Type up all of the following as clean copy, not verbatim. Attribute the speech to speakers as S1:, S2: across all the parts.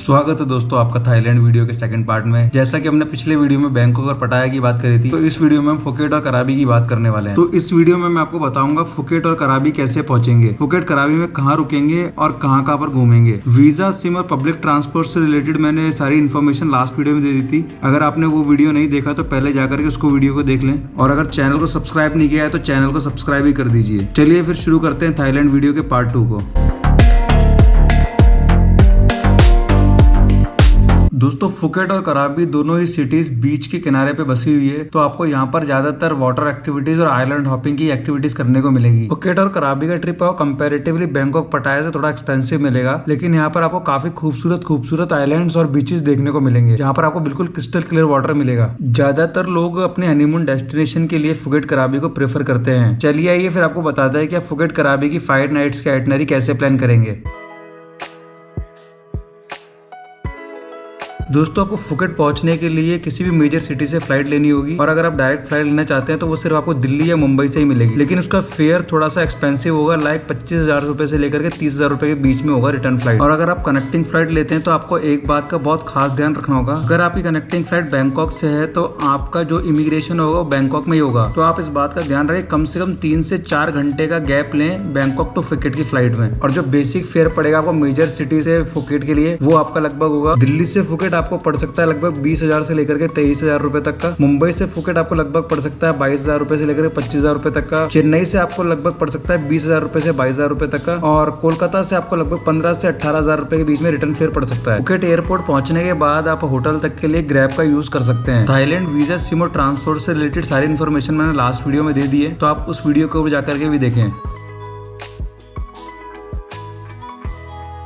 S1: स्वागत है दोस्तों आपका थाईलैंड वीडियो के सेकंड पार्ट में। जैसा कि हमने पिछले वीडियो में बैंकॉक और पटाया की बात करी थी, तो इस वीडियो में हम फुकेट और कराबी की बात करने वाले हैं। तो इस वीडियो में मैं आपको बताऊंगा फुकेट और कराबी कैसे पहुंचेंगे, फुकेट कराबी में कहाँ रुकेंगे और कहाँ पर घूमेंगे। वीजा, सिम और पब्लिक ट्रांसपोर्ट से रिलेटेड मैंने सारी इन्फॉर्मेशन लास्ट वीडियो में दे दी थी। अगर आपने वो वीडियो नहीं देखा तो पहले जाकर के उसको वीडियो को देख लें, और अगर चैनल को सब्सक्राइब नहीं किया है तो चैनल को सब्सक्राइब ही कर दीजिए। चलिए फिर शुरू करते हैं थाईलैंड वीडियो के पार्ट 2 को। दोस्तों फुकेट और कराबी दोनों ही सिटीज बीच के किनारे पे बसी हुई है, तो आपको यहाँ पर ज्यादातर वाटर एक्टिविटीज और आइलैंड हॉपिंग की एक्टिविटीज करने को मिलेगी। फुकेट और कराबी का ट्रिप आपको कंपैरेटिवली बैंकॉक पटाया से थोड़ा एक्सपेंसिव मिलेगा, लेकिन यहाँ पर आपको काफी खूबसूरत आइलैंड्स और बीचेस देखने को मिलेंगे, जहाँ पर आपको बिल्कुल क्रिस्टल क्लियर वाटर मिलेगा। ज्यादातर लोग अपने हनीमून डेस्टिनेशन के लिए फुकेट कराबी को प्रेफर करते हैं। चलिए आइए फिर आपको बताते हैं कि आप फुकेट कराबी की 5 नाइट्स का आइटनरी कैसे प्लान करेंगे। दोस्तों आपको फुकेट पहुंचने के लिए किसी भी मेजर सिटी से फ्लाइट लेनी होगी, और अगर आप डायरेक्ट फ्लाइट लेना चाहते हैं तो वो सिर्फ आपको दिल्ली या मुंबई से ही मिलेगी, लेकिन उसका फेयर थोड़ा सा एक्सपेंसिव होगा, लाइक 25,000 रुपए से लेकर के 30,000 रुपए के बीच में होगा रिटर्न फ्लाइट। और अगर आप कनेक्टिंग फ्लाइट लेते हैं तो आपको एक बात का बहुत खास ध्यान रखना होगा, अगर आपकी कनेक्टिंग फ्लाइट बैंकॉक से है तो आपका जो इमिग्रेशन होगा वो बैंकॉक में ही होगा। तो आप इस बात का ध्यान रखें, कम से कम 3 से 4 घंटे का गैप लें बैंकॉक टू फुकेट की फ्लाइट में। और जो बेसिक फेयर पड़ेगा आपको मेजर सिटी से फुकेट के लिए, वो आपका लगभग होगा, दिल्ली से फुकेट आपको पड़ सकता है लगभग 20,000 से लेकर के 23,000 रुपए तक का। मुंबई से फुकेट आपको लगभग पड़ सकता है 22,000 रुपए से लेकर 25,000 रुपए तक का। चेन्नई से आपको लगभग पड़ सकता है 20,000 रुपए से 22,000 रुपए तक का। और कोलकाता से आपको लगभग 15 से 18,000 रुपए के बीच में रिटर्न फेयर पड़ सकता है। फुकेट एयरपोर्ट पहुंचने के बाद आप होटल तक के लिए ग्रैब का यूज कर सकते हैं। थाईलैंड वीजा, सिम और ट्रांसपोर्ट से रिलेटेड सारी इन्फॉर्मेशन मैंने लास्ट वीडियो में दे दी है, तो आप उस वीडियो को भी जाकर के भी देखें।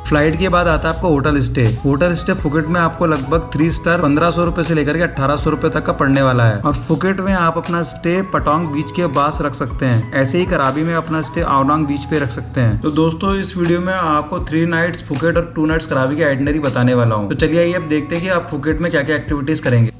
S1: फ्लाइट के बाद आता है आपको hotel stay. Hotel stay Phuket में आपको लगभग 3 स्टार 1,500 रुपए से लेकर के 1,800 रुपए तक का पड़ने वाला है। और फुकेट में आप अपना स्टे पटोंग बीच के पास रख सकते हैं, ऐसे ही कराबी में अपना स्टे आवनांग बीच पे रख सकते हैं। तो दोस्तों इस वीडियो में आपको 3 नाइट्स फुकेट और 2 नाइट्स कराबी की आइटनरी बताने वाला हूँ। तो चलिए आइए अब देखते हैं कि आप फुकेट में क्या क्या एक्टिविटीज करेंगे।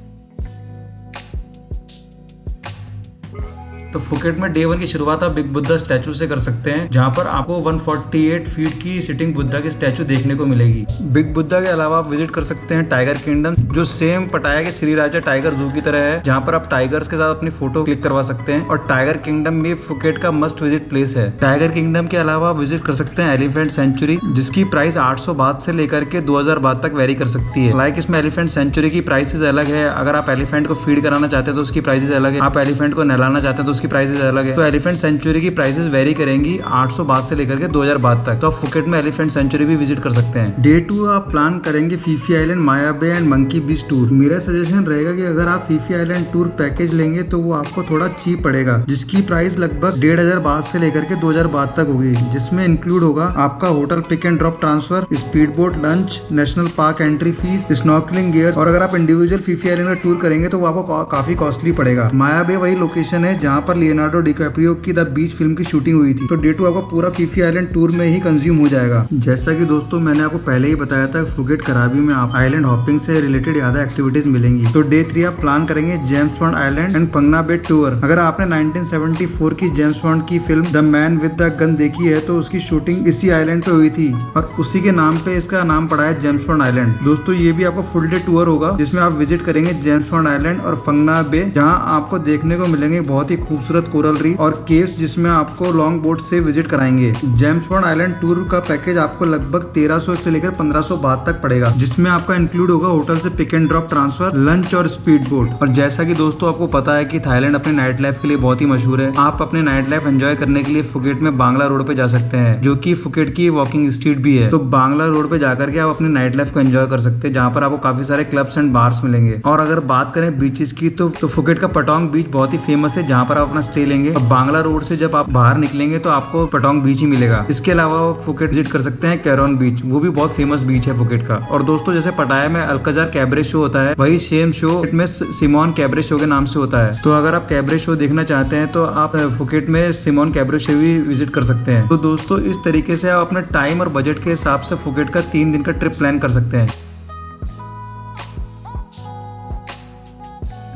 S1: तो फुकेट में डे 1 की शुरुआत आप बिग बुद्धा स्टैचू से कर सकते हैं, जहाँ पर आपको 148 फीट की सिटिंग बुद्धा की स्टैचू देखने को मिलेगी। बिग बुद्धा के अलावा आप विजिट कर सकते हैं टाइगर किंगडम, जो सेम पटाया के श्री राजा टाइगर जू की तरह है, जहाँ पर आप टाइगर्स के साथ अपनी फोटो क्लिक करवा सकते हैं। और टाइगर किंगडम भी फुकेट का मस्ट विजिट प्लेस है। टाइगर किंगडम के अलावा आप विजिट कर सकते हैं एलिफेंट सेंचुरी, जिसकी प्राइस 800 बात से लेकर के 2,000 बात तक वेरी कर सकती है। लाइक इसमें एलिफेंट सेंचुरी की प्राइसेस अलग है, अगर आप एलिफेंट को फीड कराना चाहते हैं तो उसकी प्राइसेस अलग है, आप एलिफेंट को नहलाना चाहते हैं तो उसकी प्राइसेस अलग है। तो एलिफेंट सेंचुरी की प्राइसेस वेरी करेंगी 800 बात से लेकर के 2,000 बात तक। तो आप फुकेट में एलिफेंट सेंचुरी भी विजिट कर सकते हैं। डे 2 आप प्लान करेंगे Phi Phi island, Maya bay and monkey beach tour. मेरा सजेशन रहेगा कि अगर आप फीफी आइलैंड टूर पैकेज लेंगे तो वो आपको थोड़ा चीप पड़ेगा, जिसकी प्राइस लगभग 1,500 बात से लेकर के 2,000 बात तक होगी, जिसमें इंक्लूड होगा आपका hotel pick and drop transfer, speed boat lunch, national park entry fees, snorkelling gear. और अगर आप इंडिविजुअल फीफी आइलैंड का टूर करेंगे तो वो आपको काफी कॉस्टली पड़ेगा। माया बे वही लोकेशन है जहाँ पर लियोनार्डो डिकैप्रियो की द बीच फिल्म की शूटिंग हुई थी। तो डे 2 आपको पूरा फीफी आइलैंड टूर में ही कंज्यूम हो जाएगा। जैसा कि दोस्तों मैंने आपको पहले ही बताया था, फुकेट कराबी में आप आइलैंड हॉपिंग से रिलेटेड ज्यादा एक्टिविटीज मिलेंगी। तो डे 3 आप प्लान करेंगे James Bond island and Phang Nga bay tour. अगर आपने 1974 की जेम्स बॉन्ड की film the man with the gun देखी है तो उसकी शूटिंग इसी आइलैंड पे हुई थी, और उसी के नाम पे इसका नाम पड़ा है जेम्स बॉन्ड आइलैंड। दोस्तों ये भी आपको फुल डे टूर होगा, जिसमें आप विजिट करेंगे जेम्स बॉन्ड आइलैंड और पंगना बे, जहाँ आपको देखने को मिलेंगे बहुत ही खूबसूरत कोरल रीफ और केव्स, जिसमें आपको लॉन्ग बोट से विजिट कराएंगे। जेम्स बॉन्ड आइलैंड टूर का पैकेज आपको लगभग 1,300 से लेकर 1,500 बात तक पड़ेगा, जिसमें आपका इंक्लूड होगा होटल से pick and drop transfer, lunch और स्पीड बोट। और जैसा कि दोस्तों आपको पता है कि थाईलैंड अपने नाइट लाइफ के लिए बहुत ही मशहूर है। आप अपने नाइट लाइफ एंजॉय करने के लिए फुकेट में बांग्ला रोड पे जा सकते हैं, जो कि फुकेट की वॉकिंग स्ट्रीट भी है। तो बांग्ला रोड पे जाकर के आप अपने नाइट लाइफ को एंजॉय कर सकते हैं, जहाँ पर आपको काफी सारे क्लब्स एंड बार्स मिलेंगे। और अगर बात करें बीचेस की तो फुकेट का पटोंग बीच बहुत ही फेमस है, जहाँ पर आप अपना स्टे लेंगे। और बांग्ला रोड से जब आप बाहर निकलेंगे तो आपको पटोंग बीच ही मिलेगा। इसके अलावा फुकेट विजिट कर सकते हैं कैरोन बीच, वो भी बहुत फेमस बीच है फुकेट का। और दोस्तों जैसे पटाया में अल्काजार कैबरे शो होता है, वही सेम शो में सिमोन कैबरे शो के नाम से होता है। तो अगर आप कैबरे शो देखना चाहते हैं तो आप फुकेट में सिमोन कैबरे शो भी विजिट कर सकते हैं। तो दोस्तों इस तरीके से आप अपने टाइम और बजट के हिसाब से फुकेट का 3 दिन का ट्रिप प्लान कर सकते हैं।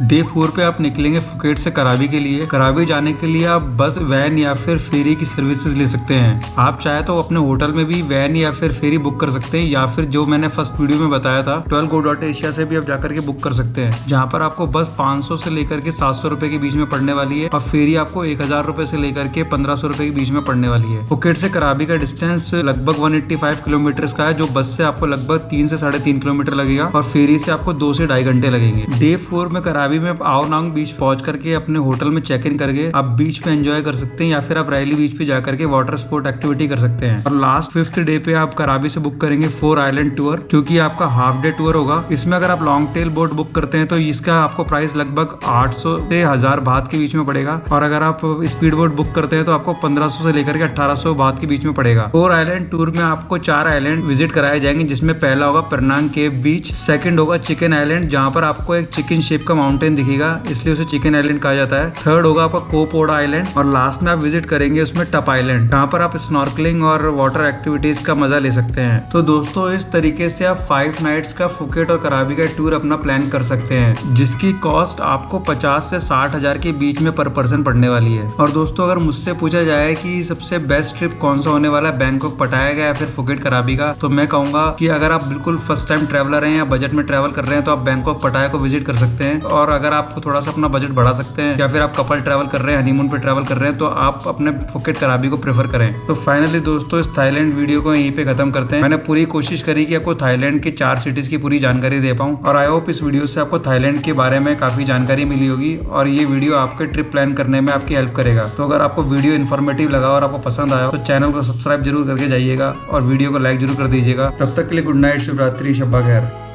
S1: डे 4 पे आप निकलेंगे फुकेट से कराबी के लिए। कराबी जाने के लिए आप बस, वैन या फिर फेरी की सर्विसेज ले सकते हैं। आप चाहे तो अपने होटल में भी वैन या फिर फेरी बुक कर सकते हैं, या फिर जो मैंने फर्स्ट वीडियो में बताया था 12go.asia से भी आप जाकर के बुक कर सकते हैं, जहाँ पर आपको बस 500 से लेकर के 700 रुपए के बीच में पड़ने वाली है और फेरी आपको 1000 रुपए से लेकर के 1500 रुपए के बीच में पड़ने वाली है। फुकेट से कराबी का डिस्टेंस लगभग 185 किलोमीटर का है, जो बस से आपको लगभग 3 से 3.5 किलोमीटर लगेगा और फेरी से आपको 2 से 2.5 घंटे लगेंगे। डे 4 में कराबी में आओनांग बीच पहुंच करके अपने होटल में चेक इन करके आप बीच पे एंजॉय कर सकते हैं, या फिर आप रायली बीच पे जाकर के वाटर स्पोर्ट एक्टिविटी कर सकते हैं। और लास्ट 5th डे पे आप कराबी से बुक करेंगे 4 आइलैंड टूर, जो कि आपका हाफ डे टूर होगा। इसमें अगर आप लॉन्ग टेल बोट बुक करते हैं तो इसका आपको प्राइस लगभग 800 से 1000 बात के बीच में पड़ेगा, और अगर आप स्पीड बोट बुक करते हैं तो आपको 1500 से लेकर के 1800 बात के बीच में पड़ेगा। 4 आइलैंड टूर में आपको 4 आइलैंड विजिट कराए जाएंगे, जिसमें पहला होगा पेनांग केव बीच, सेकंड होगा चिकन आइलैंड, जहां पर आपको एक चिकन शेप का माउंटेन दिखेगा, इसलिए उसे चिकन आइलैंड कहा जाता है। थर्ड होगा आपका कोपोडा आइलैंड, और लास्ट में आप विजिट करेंगे उसमें टप आइलैंड, जहां पर आप स्नॉर्कलिंग और वाटर एक्टिविटीज का मजा ले सकते हैं। तो दोस्तों इस तरीके से आप 5 नाइट्स का फुकेट और कराबी का टूर अपना प्लान कर सकते हैं, जिसकी कॉस्ट आपको 50 से 60 हजार के बीच में पर पर्सन पड़ने वाली है। और दोस्तों अगर मुझसे पूछा जाए कि सबसे बेस्ट ट्रिप कौन सा होने वाला है, बैंकॉक पटाया या फिर फुकेट कराबी का, तो मैं कहूंगा कि अगर आप बिल्कुल फर्स्ट टाइम ट्रैवलर हैं या बजट में ट्रैवल कर रहे हैं तो आप बैंकॉक पटाया को विजिट कर सकते हैं। और अगर आपको थोड़ा सा अपना बजट बढ़ा सकते हैं, या फिर आप कपल ट्रैवल कर रहे हैं, हनीमून पे ट्रैवल कर रहे हैं, तो आप अपने फुकेट कराबी को प्रेफर करें। तो फाइनली दोस्तों इस थाईलैंड वीडियो को यहीं पे खत्म करते हैं। मैंने पूरी कोशिश करी कि आपको थाईलैंड की 4 सिटीज की पूरी जानकारी दे पाऊं, और आई होप इस वीडियो से आपको थाईलैंड के बारे में काफी जानकारी मिली होगी, और ये वीडियो आपके ट्रिप प्लान करने में आपकी हेल्प करेगा। तो अगर आपको वीडियो इन्फॉर्मेटिव लगा और आपको पसंद आया तो चैनल को सब्सक्राइब जरूर करके जाइएगा और वीडियो को लाइक जरूर कर दीजिएगा। तब तक के लिए गुड नाइट, शुभ रात्रि, शब्बा खैर।